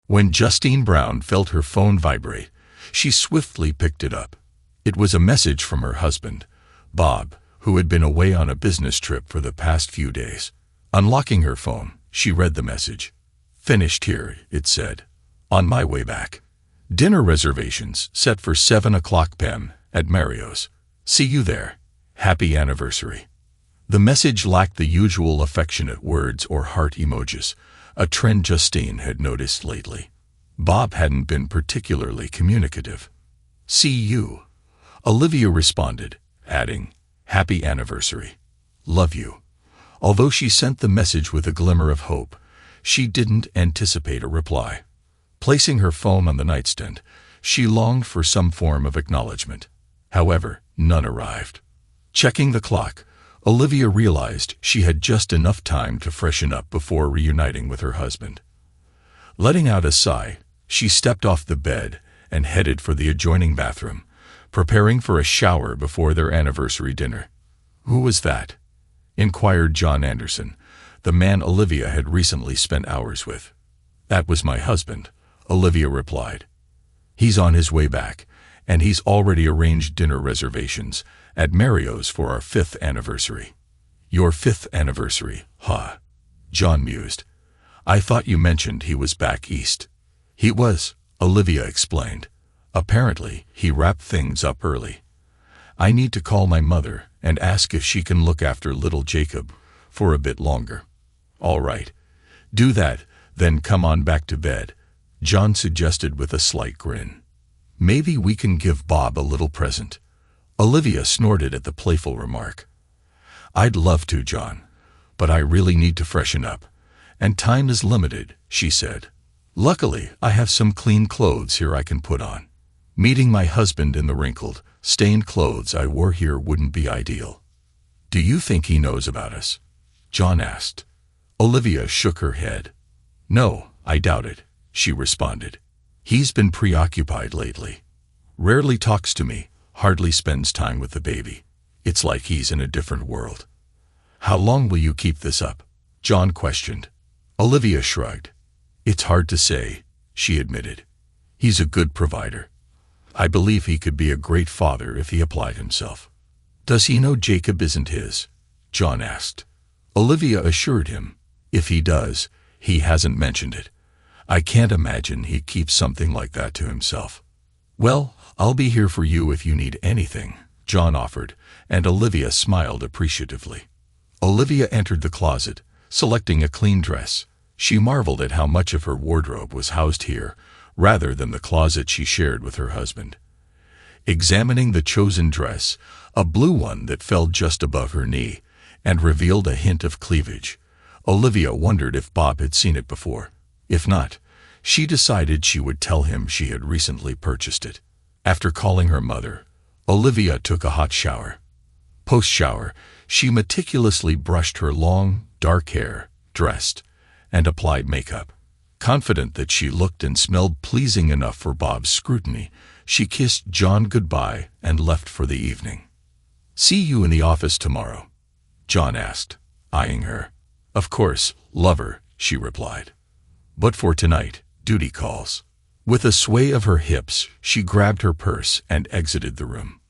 When Justine Brown felt her phone vibrate, she swiftly picked it up. It was a message from her husband, Bob, who had been away on a business trip for the past few days. Unlocking her phone, she read the message. "Finished here," it said. "On my way back. Dinner reservations set for 7 o'clock p.m. at Mario's. See you there. Happy anniversary." The message lacked the usual affectionate words or heart emojis, a trend Justine had noticed lately. Bob hadn't been particularly communicative. "See you," Olivia responded, adding, "Happy anniversary. Love you." Although she sent the message with a glimmer of hope, she didn't anticipate a reply. Placing her phone on the nightstand, she longed for some form of acknowledgement. However, none arrived. Checking the clock, Olivia realized she had just enough time to freshen up before reuniting with her husband. Letting out a sigh, she stepped off the bed and headed for the adjoining bathroom, preparing for a shower before their anniversary dinner. "Who was that?" inquired John Anderson, the man Olivia had recently spent hours with. "That was my husband," Olivia replied. "He's on his way back, and he's already arranged dinner reservations at Mario's for our 5th anniversary." "Your 5th anniversary, huh?" John mused. "I thought you mentioned he was back east." "He was," Olivia explained. "Apparently, he wrapped things up early. I need to call my mother and ask if she can look after little Jacob for a bit longer." "All right. Do that, then come on back to bed," John suggested with a slight grin. "Maybe we can give Bob a little present." Olivia snorted at the playful remark. "I'd love to, John, but I really need to freshen up, and time is limited," she said. "Luckily, I have some clean clothes here I can put on. Meeting my husband in the wrinkled, stained clothes I wore here wouldn't be ideal." "Do you think he knows about us?" John asked. Olivia shook her head. "No, I doubt it," she responded. "He's been preoccupied lately. Rarely talks to me, hardly spends time with the baby. It's like he's in a different world." "How long will you keep this up?" John questioned. Olivia shrugged. "It's hard to say," she admitted. "He's a good provider. I believe he could be a great father if he applied himself." "Does he know Jacob isn't his?" John asked. Olivia assured him, "If he does, he hasn't mentioned it. I can't imagine he'd keep something like that to himself." "Well, I'll be here for you if you need anything," John offered, and Olivia smiled appreciatively. Olivia entered the closet, selecting a clean dress. She marveled at how much of her wardrobe was housed here, rather than the closet she shared with her husband. Examining the chosen dress, a blue one that fell just above her knee, and revealed a hint of cleavage, Olivia wondered if Bob had seen it before. If not, she decided she would tell him she had recently purchased it. After calling her mother, Olivia took a hot shower. Post-shower, she meticulously brushed her long, dark hair, dressed, and applied makeup. Confident that she looked and smelled pleasing enough for Bob's scrutiny, she kissed John goodbye and left for the evening. "See you in the office tomorrow?" John asked, eyeing her. "Of course, lover," she replied. "But for tonight, duty calls." With a sway of her hips, she grabbed her purse and exited the room.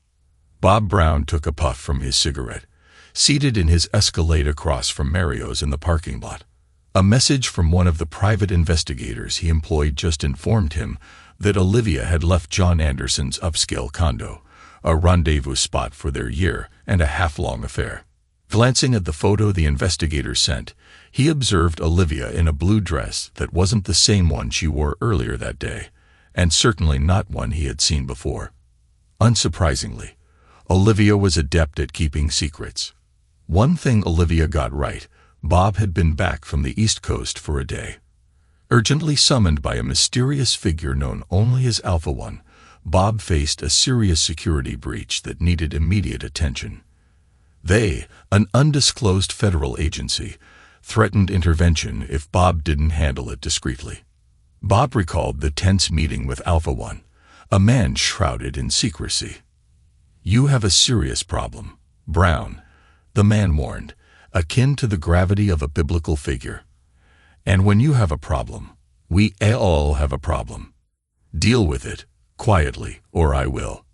Bob Brown took a puff from his cigarette, seated in his Escalade across from Mario's in the parking lot. A message from one of the private investigators he employed just informed him that Olivia had left John Anderson's upscale condo, a rendezvous spot for their year-and-a-half-long affair. Glancing at the photo the investigator sent, he observed Olivia in a blue dress that wasn't the same one she wore earlier that day, and certainly not one he had seen before. Unsurprisingly, Olivia was adept at keeping secrets. One thing Olivia got right: Bob had been back from the East Coast for a day. Urgently summoned by a mysterious figure known only as Alpha One, Bob faced a serious security breach that needed immediate attention. They, an undisclosed federal agency, threatened intervention if Bob didn't handle it discreetly. Bob recalled the tense meeting with Alpha One, a man shrouded in secrecy. "You have a serious problem, Brown," the man warned, akin to the gravity of a biblical figure. "And when you have a problem, We all have a problem. Deal with it, quietly, or I will.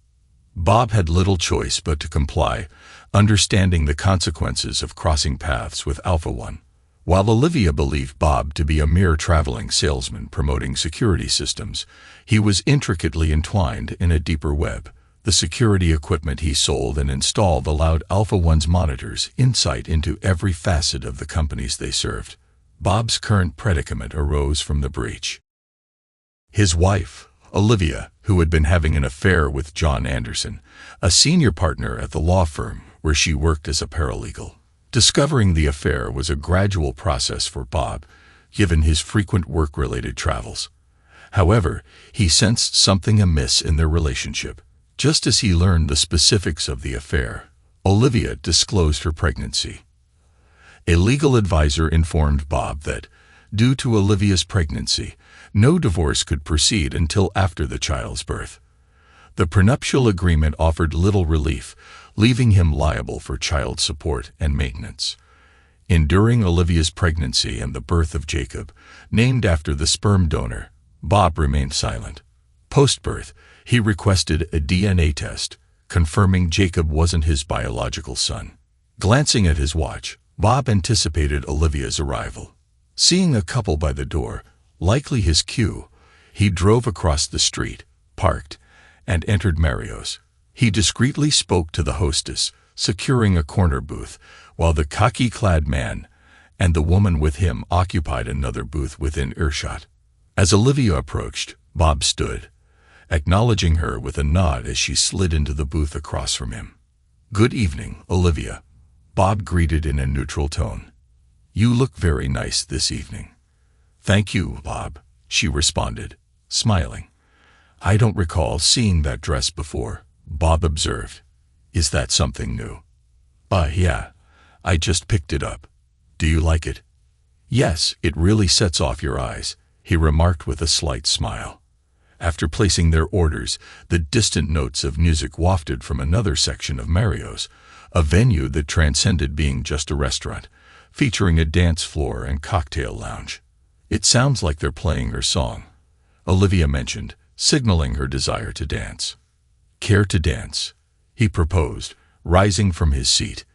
Bob had little choice but to comply, understanding the consequences of crossing paths with Alpha One. While Olivia believed Bob to be a mere traveling salesman promoting security systems, he was intricately entwined in a deeper web. The security equipment he sold and installed allowed Alpha One's monitors insight into every facet of the companies they served. Bob's current predicament arose from the breach. His wife, Olivia, who had been having an affair with John Anderson, a senior partner at the law firm where she worked as a paralegal. Discovering the affair was a gradual process for Bob, given his frequent work-related travels. However, he sensed something amiss in their relationship. Just as he learned the specifics of the affair, Olivia disclosed her pregnancy. A legal advisor informed Bob that, due to Olivia's pregnancy, no divorce could proceed until after the child's birth. The prenuptial agreement offered little relief, leaving him liable for child support and maintenance. Enduring Olivia's pregnancy and the birth of Jacob, named after the sperm donor, Bob remained silent. Post-birth, he requested a DNA test, confirming Jacob wasn't his biological son. Glancing at his watch, Bob anticipated Olivia's arrival. Seeing a couple by the door, likely his cue, he drove across the street, parked, and entered Mario's. He discreetly spoke to the hostess, securing a corner booth, while the khaki-clad man and the woman with him occupied another booth within earshot. As Olivia approached, Bob stood, acknowledging her with a nod as she slid into the booth across from him. "Good evening, Olivia," Bob greeted in a neutral tone. "You look very nice this evening." "Thank you, Bob," she responded, smiling. "I don't recall seeing that dress before," Bob observed. "Is that something new?" Yeah, I just picked it up. Do you like it?" "Yes, it really sets off your eyes," he remarked with a slight smile. After placing their orders, the distant notes of music wafted from another section of Mario's, a venue that transcended being just a restaurant, featuring a dance floor and cocktail lounge. "It sounds like they're playing her song," Olivia mentioned, signaling her desire to dance. "Care to dance?" he proposed, rising from his seat.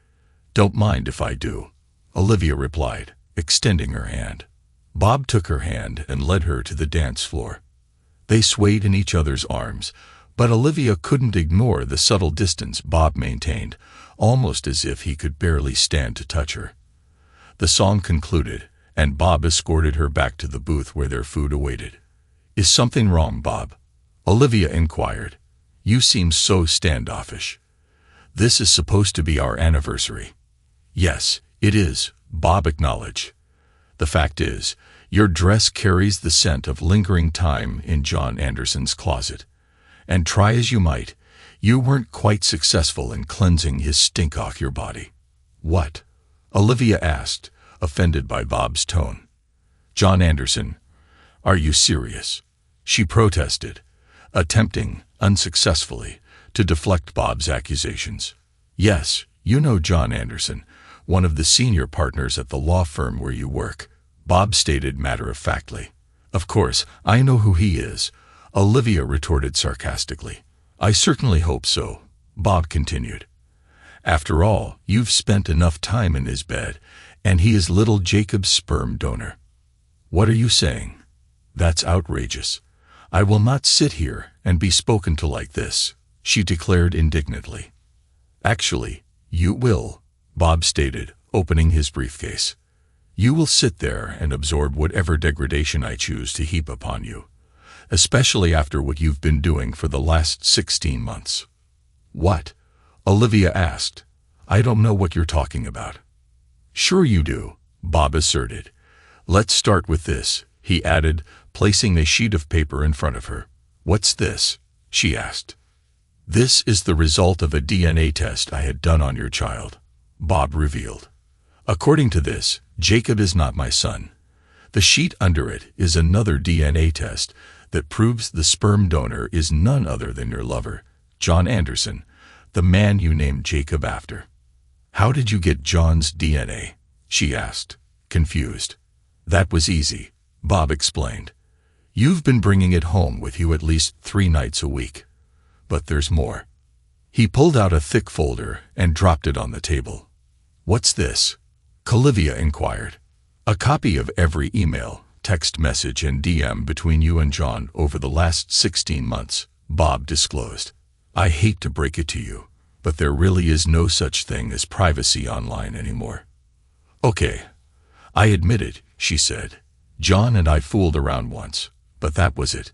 "Don't mind if I do," Olivia replied, extending her hand. Bob took her hand and led her to the dance floor. They swayed in each other's arms, but Olivia couldn't ignore the subtle distance Bob maintained, almost as if he could barely stand to touch her. The song concluded, and Bob escorted her back to the booth where their food awaited. "Is something wrong, Bob?" Olivia inquired. "You seem so standoffish." "This is supposed to be our anniversary." "Yes, it is," Bob acknowledged. "The fact is, your dress carries the scent of lingering time in John Anderson's closet. And try as you might, you weren't quite successful in cleansing his stink off your body." "What?" Olivia asked, offended by Bob's tone. "John Anderson, are you serious?" she protested, attempting, unsuccessfully, to deflect Bob's accusations. "Yes, you know John Anderson, one of the senior partners at the law firm where you work," Bob stated matter-of-factly. "Of course, I know who he is," Olivia retorted sarcastically. "I certainly hope so," Bob continued. "After all, you've spent enough time in his bed, and he is little Jacob's sperm donor." "What are you saying? That's outrageous. I will not sit here and be spoken to like this," she declared indignantly. "Actually, you will," Bob stated, opening his briefcase. "You will sit there and absorb whatever degradation I choose to heap upon you, especially after what you've been doing for the last 16 months. "What?" Olivia asked. "I don't know what you're talking about." "Sure you do," Bob asserted. "Let's start with this," he added, placing a sheet of paper in front of her. "What's this?" she asked. "This is the result of a DNA test I had done on your child," Bob revealed. "According to this, Jacob is not my son. The sheet under it is another DNA test that proves the sperm donor is none other than your lover, John Anderson, the man you named Jacob after." "How did you get John's DNA?" she asked, confused. "That was easy," Bob explained. You've been bringing it home with you at least 3 nights a week. But there's more. He pulled out a thick folder and dropped it on the table. What's this? Olivia inquired. A copy of every email, text message, and DM between you and John over the last 16 months, Bob disclosed. I hate to break it to you, but there really is no such thing as privacy online anymore. Okay, I admit it, she said. John and I fooled around once, but that was it.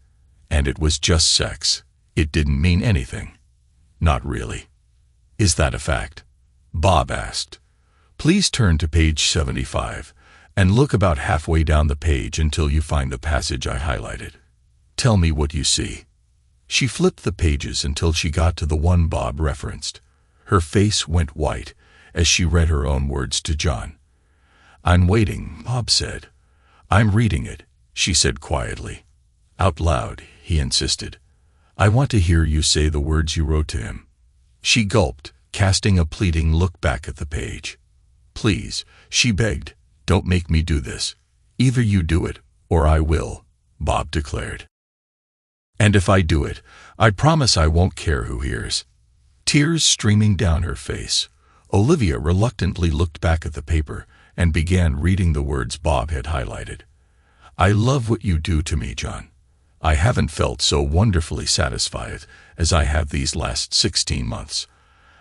And it was just sex. It didn't mean anything. Not really. Is that a fact? Bob asked. Please turn to page 75 and look about halfway down the page until you find the passage I highlighted. Tell me what you see. She flipped the pages until she got to the one Bob referenced. Her face went white as she read her own words to John. I'm waiting, Bob said. I'm reading it, she said quietly. Out loud, he insisted. I want to hear you say the words you wrote to him. She gulped, casting a pleading look back at the page. Please, she begged, don't make me do this. Either you do it, or I will, Bob declared. And if I do it, I promise I won't care who hears. Tears streaming down her face, Olivia reluctantly looked back at the paper and began reading the words Bob had highlighted. I love what you do to me, John. I haven't felt so wonderfully satisfied as I have these last 16 months.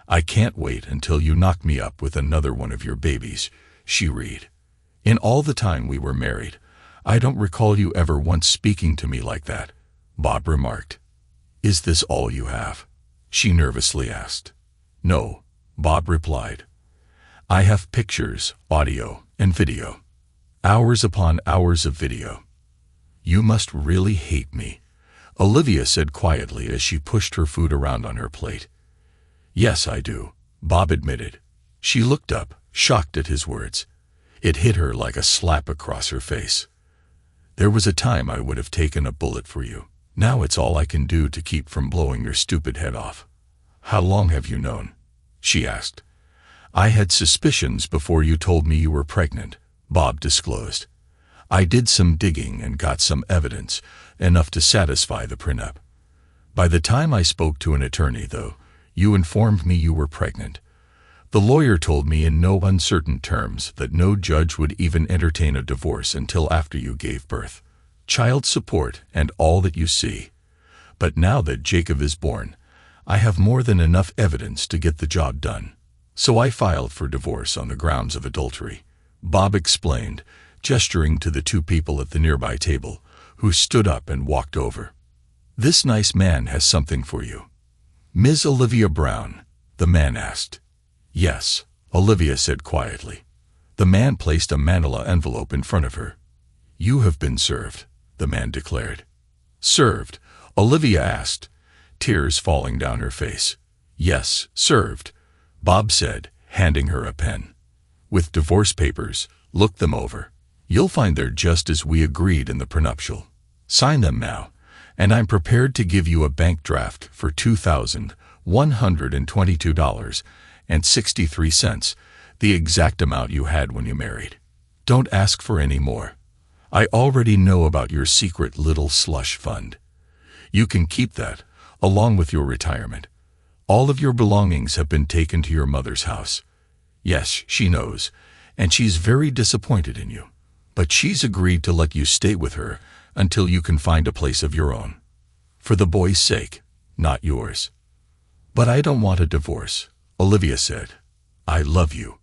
I can't wait until you knock me up with another one of your babies, she read. In all the time we were married, I don't recall you ever once speaking to me like that, Bob remarked. Is this all you have? She nervously asked. No, Bob replied. I have pictures, audio, and video. Hours upon hours of video. You must really hate me, Olivia said quietly as she pushed her food around on her plate. Yes, I do, Bob admitted. She looked up, shocked at his words. It hit her like a slap across her face. There was a time I would have taken a bullet for you. Now it's all I can do to keep from blowing your stupid head off. How long have you known? She asked. I had suspicions before you told me you were pregnant, Bob disclosed. I did some digging and got some evidence, enough to satisfy the prenup. By the time I spoke to an attorney, though, you informed me you were pregnant. The lawyer told me in no uncertain terms that no judge would even entertain a divorce until after you gave birth. Child support and all that you see. But now that Jacob is born, I have more than enough evidence to get the job done. So I filed for divorce on the grounds of adultery, Bob explained, gesturing to the 2 people at the nearby table, who stood up and walked over. This nice man has something for you. Ms. Olivia Brown, the man asked. Yes, Olivia said quietly. The man placed a manila envelope in front of her. You have been served, the man declared. Served? Olivia asked, tears falling down her face. Yes, served, Bob said, handing her a pen. With divorce papers, look them over. You'll find they're just as we agreed in the prenuptial. Sign them now, and I'm prepared to give you a bank draft for $2,122.63, the exact amount you had when you married. Don't ask for any more. I already know about your secret little slush fund. You can keep that, along with your retirement. All of your belongings have been taken to your mother's house. Yes, she knows, and she's very disappointed in you. But she's agreed to let you stay with her until you can find a place of your own. For the boy's sake, not yours. But I don't want a divorce, Olivia said. I love you.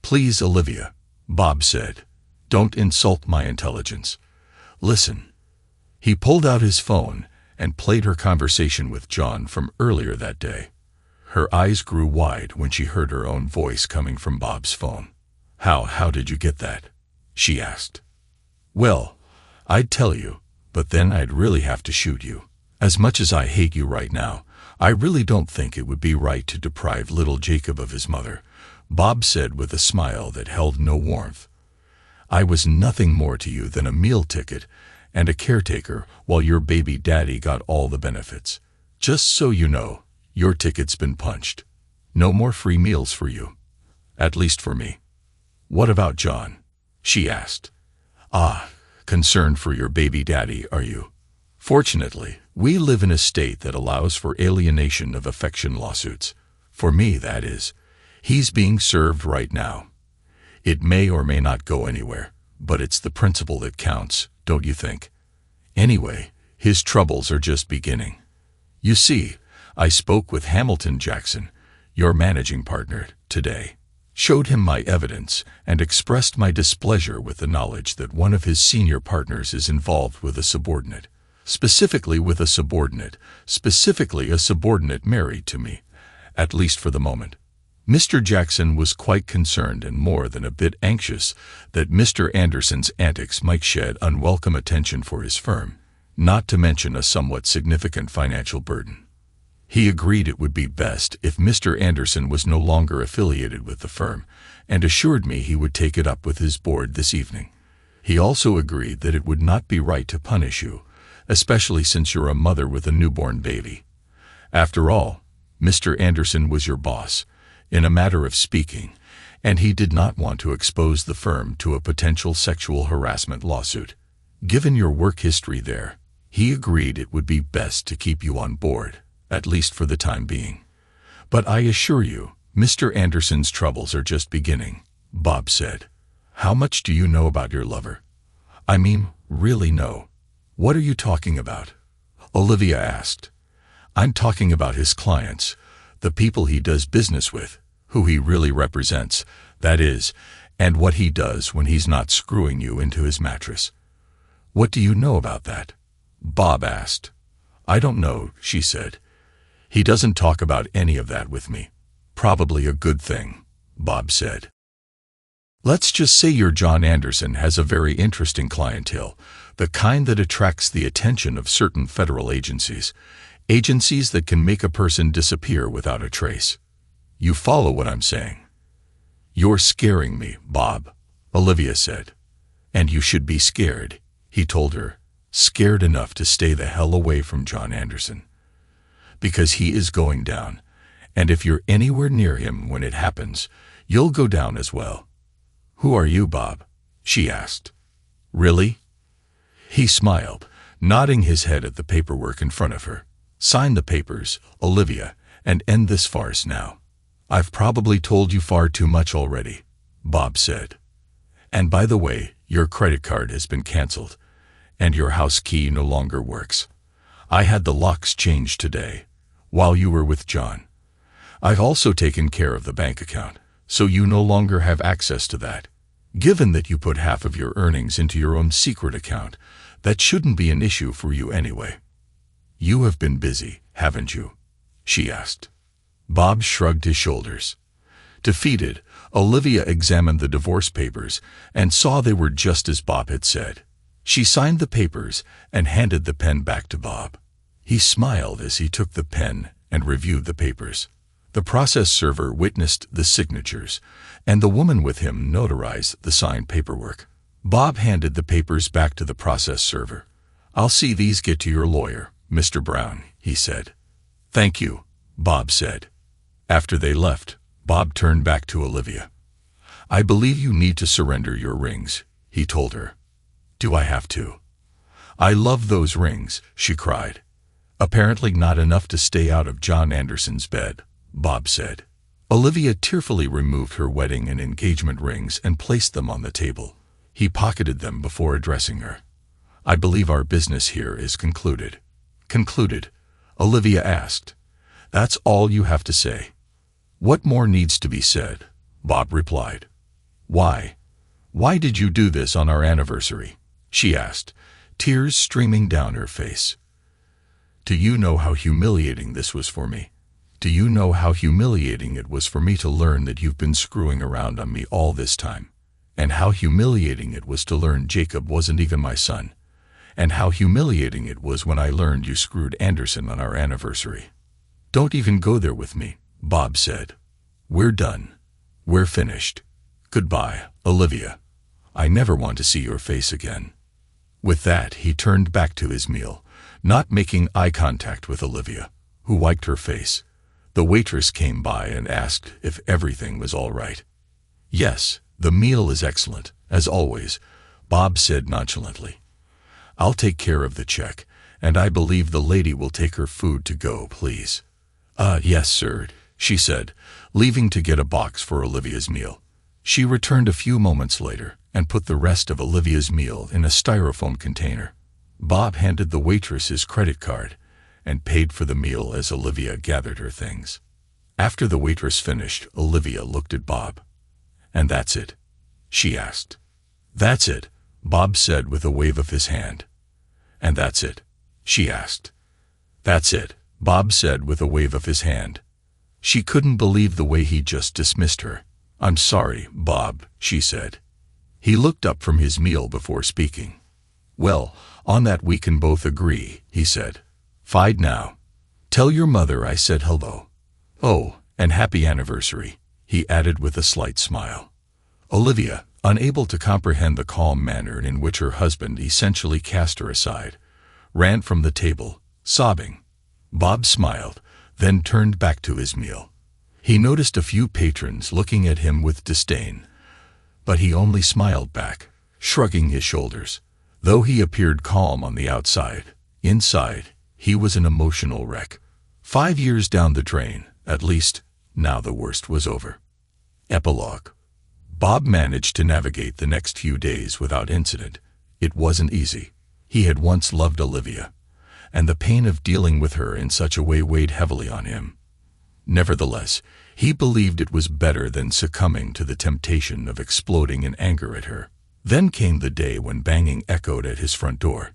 Please, Olivia, Bob said. Don't insult my intelligence. Listen. He pulled out his phone and played her conversation with John from earlier that day. Her eyes grew wide when she heard her own voice coming from Bob's phone. How did you get that? She asked. Well, I'd tell you, but then I'd really have to shoot you. As much as I hate you right now, I really don't think it would be right to deprive little Jacob of his mother, Bob said with a smile that held no warmth. I was nothing more to you than a meal ticket and a caretaker while your baby daddy got all the benefits. Just so you know, your ticket's been punched. No more free meals for you. At least for me. What about John? She asked. Concerned for your baby daddy, are you? Fortunately, we live in a state that allows for alienation of affection lawsuits. For me, that is. He's being served right now. It may or may not go anywhere, but it's the principle that counts, don't you think? Anyway, his troubles are just beginning. You see, I spoke with Hamilton Jackson, your managing partner, today. Showed him my evidence and expressed my displeasure with the knowledge that one of his senior partners is involved with a subordinate. Specifically a subordinate married to me, at least for the moment. Mr. Jackson was quite concerned and more than a bit anxious that Mr. Anderson's antics might shed unwelcome attention for his firm, not to mention a somewhat significant financial burden. He agreed it would be best if Mr. Anderson was no longer affiliated with the firm, and assured me he would take it up with his board this evening. He also agreed that it would not be right to punish you, especially since you're a mother with a newborn baby. After all, Mr. Anderson was your boss, in a matter of speaking, and he did not want to expose the firm to a potential sexual harassment lawsuit. Given your work history there, he agreed it would be best to keep you on board, at least for the time being. But I assure you, Mr. Anderson's troubles are just beginning, Bob said. How much do you know about your lover? I mean, really know. What are you talking about? Olivia asked. I'm talking about his clients, the people he does business with, who he really represents, that is, and what he does when he's not screwing you into his mattress. What do you know about that? Bob asked. I don't know, she said. He doesn't talk about any of that with me. Probably a good thing, Bob said. Let's just say your John Anderson has a very interesting clientele, the kind that attracts the attention of certain federal agencies that can make a person disappear without a trace. You follow what I'm saying? You're scaring me, Bob, Olivia said. And you should be scared, he told her, scared enough to stay the hell away from John Anderson. Because he is going down, and if you're anywhere near him when it happens, you'll go down as well. Who are you, Bob? She asked. Really? He smiled, nodding his head at the paperwork in front of her. Sign the papers, Olivia, and end this farce now. I've probably told you far too much already, Bob said. And by the way, your credit card has been canceled, and your house key no longer works. I had the locks changed today, while you were with John. I've also taken care of the bank account, so you no longer have access to that. Given that you put half of your earnings into your own secret account, that shouldn't be an issue for you anyway. You have been busy, haven't you? She asked. Bob shrugged his shoulders. Defeated, Olivia examined the divorce papers and saw they were just as Bob had said. She signed the papers and handed the pen back to Bob. He smiled as he took the pen and reviewed the papers. The process server witnessed the signatures, and the woman with him notarized the signed paperwork. Bob handed the papers back to the process server. I'll see these get to your lawyer, Mr. Brown, he said. Thank you, Bob said. After they left, Bob turned back to Olivia. I believe you need to surrender your rings, he told her. Do I have to? I love those rings, she cried. Apparently not enough to stay out of John Anderson's bed, Bob said. Olivia tearfully removed her wedding and engagement rings and placed them on the table. He pocketed them before addressing her. I believe our business here is concluded. Concluded? Olivia asked. That's all you have to say. What more needs to be said? Bob replied. Why? Why did you do this on our anniversary? She asked, tears streaming down her face. Do you know how humiliating this was for me? Do you know how humiliating it was for me to learn that you've been screwing around on me all this time? And how humiliating it was to learn Jacob wasn't even my son? And how humiliating it was when I learned you screwed Anderson on our anniversary? Don't even go there with me, Bob said. We're done. We're finished. Goodbye, Olivia. I never want to see your face again. With that, he turned back to his meal, not making eye contact with Olivia, who wiped her face. The waitress came by and asked if everything was all right. Yes, the meal is excellent, as always, Bob said nonchalantly. I'll take care of the check, and I believe the lady will take her food to go, please." Yes, sir," she said, leaving to get a box for Olivia's meal. She returned a few moments later and put the rest of Olivia's meal in a styrofoam container. Bob handed the waitress his credit card and paid for the meal as Olivia gathered her things. After the waitress finished, Olivia looked at Bob. "And that's it?" she asked. "That's it," Bob said with a wave of his hand. "And that's it?" she asked. "That's it," Bob said with a wave of his hand. She couldn't believe the way he just dismissed her. "I'm sorry, Bob," she said. He looked up from his meal before speaking. "Well, on that we can both agree," he said. "Fine now. Tell your mother I said hello. Oh, and happy anniversary," he added with a slight smile. Olivia, unable to comprehend the calm manner in which her husband essentially cast her aside, ran from the table, sobbing. Bob smiled, then turned back to his meal. He noticed a few patrons looking at him with disdain, but he only smiled back, shrugging his shoulders. Though he appeared calm on the outside, inside, he was an emotional wreck. 5 years down the drain, at least, now the worst was over. Epilogue. Bob managed to navigate the next few days without incident. It wasn't easy. He had once loved Olivia, and the pain of dealing with her in such a way weighed heavily on him. Nevertheless, he believed it was better than succumbing to the temptation of exploding in anger at her. Then came the day when banging echoed at his front door.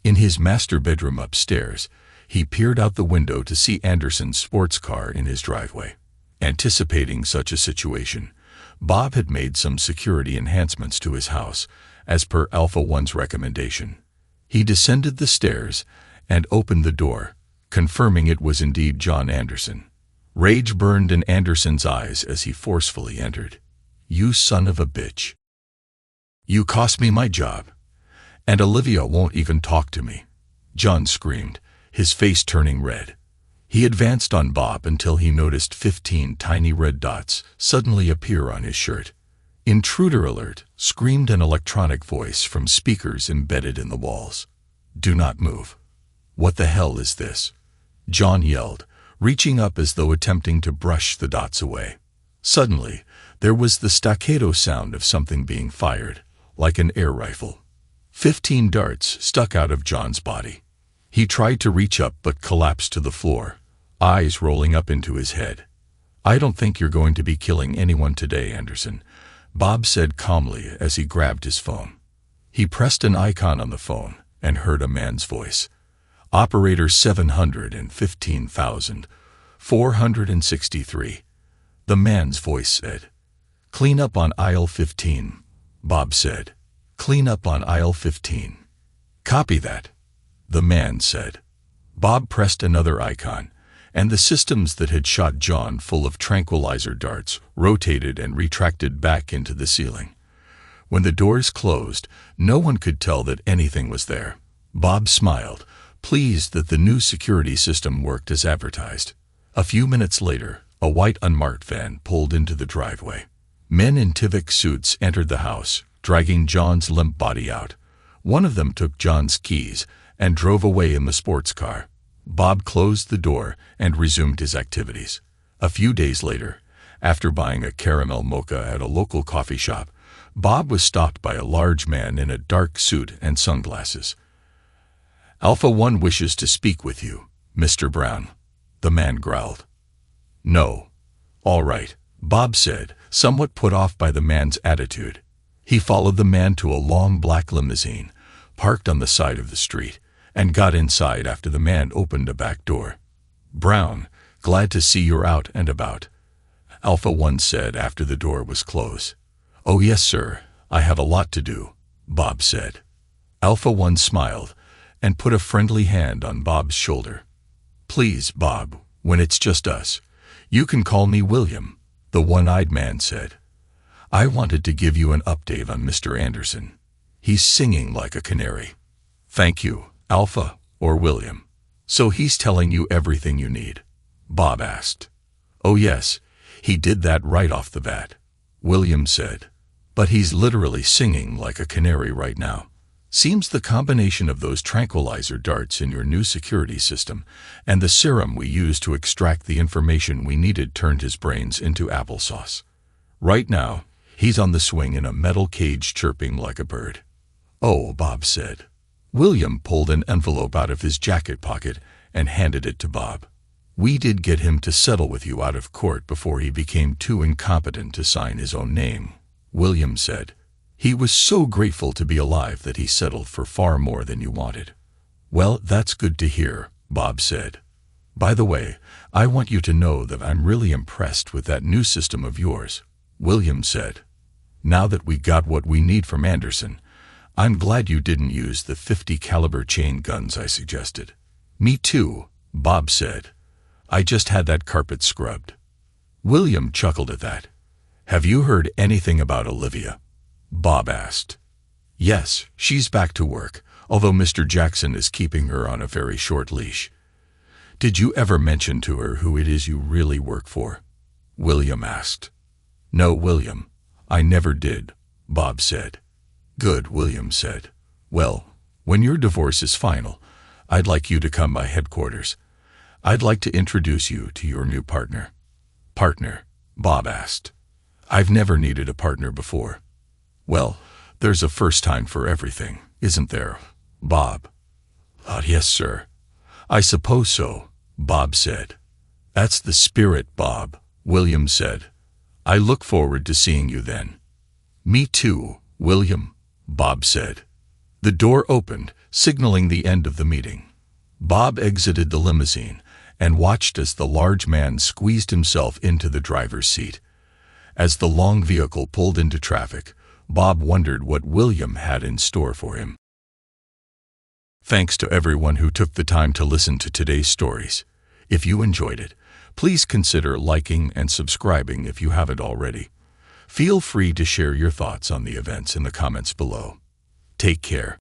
In his master bedroom upstairs, he peered out the window to see Anderson's sports car in his driveway. Anticipating such a situation, Bob had made some security enhancements to his house, as per Alpha One's recommendation. He descended the stairs and opened the door, confirming it was indeed John Anderson. Rage burned in Anderson's eyes as he forcefully entered. "You son of a bitch. You cost me my job. And Olivia won't even talk to me," John screamed, his face turning red. He advanced on Bob until he noticed 15 tiny red dots suddenly appear on his shirt. "Intruder alert," screamed an electronic voice from speakers embedded in the walls. "Do not move." "What the hell is this?" John yelled, reaching up as though attempting to brush the dots away. Suddenly, there was the staccato sound of something being fired, like an air rifle. 15 darts stuck out of John's body. He tried to reach up but collapsed to the floor, eyes rolling up into his head. "I don't think you're going to be killing anyone today, Anderson," Bob said calmly as he grabbed his phone. He pressed an icon on the phone and heard a man's voice. "Operator 715,463. The man's voice said. "Clean up on aisle 15, Bob said. "Clean up on aisle 15. "Copy that," the man said. Bob pressed another icon, and the systems that had shot John full of tranquilizer darts rotated and retracted back into the ceiling. When the doors closed, no one could tell that anything was there. Bob smiled, pleased that the new security system worked as advertised. A few minutes later, a white unmarked van pulled into the driveway. Men in Tivik suits entered the house, dragging John's limp body out. One of them took John's keys and drove away in the sports car. Bob closed the door and resumed his activities. A few days later, after buying a caramel mocha at a local coffee shop, Bob was stopped by a large man in a dark suit and sunglasses. "Alpha One wishes to speak with you, Mr. Brown," the man growled. "No." "All right," Bob said, somewhat put off by the man's attitude. He followed the man to a long black limousine, parked on the side of the street, and got inside after the man opened a back door. "Brown, glad to see you're out and about," Alpha One said after the door was closed. "Oh yes, sir, I have a lot to do," Bob said. Alpha One smiled and put a friendly hand on Bob's shoulder. "Please, Bob, when it's just us, you can call me William," the one-eyed man said. "I wanted to give you an update on Mr. Anderson. He's singing like a canary." "Thank you, Alpha or William. So he's telling you everything you need?" Bob asked. "Oh yes, he did that right off the bat," William said. "But he's literally singing like a canary right now. Seems the combination of those tranquilizer darts in your new security system and the serum we used to extract the information we needed turned his brains into applesauce. Right now, he's on the swing in a metal cage chirping like a bird. Oh, Bob said. William pulled an envelope out of his jacket pocket and handed it to Bob. We did get him to settle with you out of court before he became too incompetent to sign his own name, William said. He was so grateful to be alive that he settled for far more than you wanted. Well, that's good to hear, Bob said. By the way, I want you to know that I'm really impressed with that new system of yours, William said. Now that we got what we need from Anderson, I'm glad you didn't use the .50 caliber chain guns I suggested. Me too, Bob said. I just had that carpet scrubbed. William chuckled at that. Have you heard anything about Olivia? Bob asked. Yes, she's back to work, although Mr. Jackson is keeping her on a very short leash. Did you ever mention to her who it is you really work for? William asked. No, William, I never did, Bob said. Good, William said. Well, when your divorce is final, I'd like you to come by headquarters. I'd like to introduce you to your new partner. Partner? Bob asked. I've never needed a partner before. Well, there's a first time for everything, isn't there, Bob? Yes, sir. I suppose so, Bob said. That's the spirit, Bob, William said. I look forward to seeing you then. Me too, William, Bob said. The door opened, signaling the end of the meeting. Bob exited the limousine and watched as the large man squeezed himself into the driver's seat. As the long vehicle pulled into traffic, Bob wondered what William had in store for him. Thanks to everyone who took the time to listen to today's stories. If you enjoyed it, please consider liking and subscribing if you haven't already. Feel free to share your thoughts on the events in the comments below. Take care.